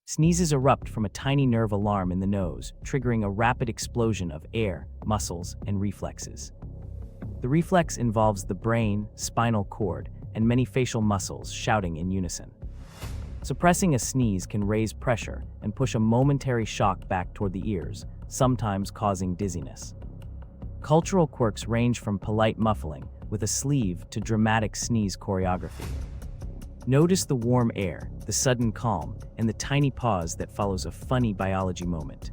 Sneezes erupt from a tiny nerve alarm in the nose, triggering a rapid explosion of air, muscles, and reflexes. The reflex involves the brain, spinal cord, and many facial muscles shouting in unison. Suppressing a sneeze can raise pressure and push a momentary shock back toward the ears, sometimes causing dizziness. Cultural quirks range from polite muffling with a sleeve to dramatic sneeze choreography. Notice the warm air, the sudden calm, and the tiny pause that follows a funny biology moment.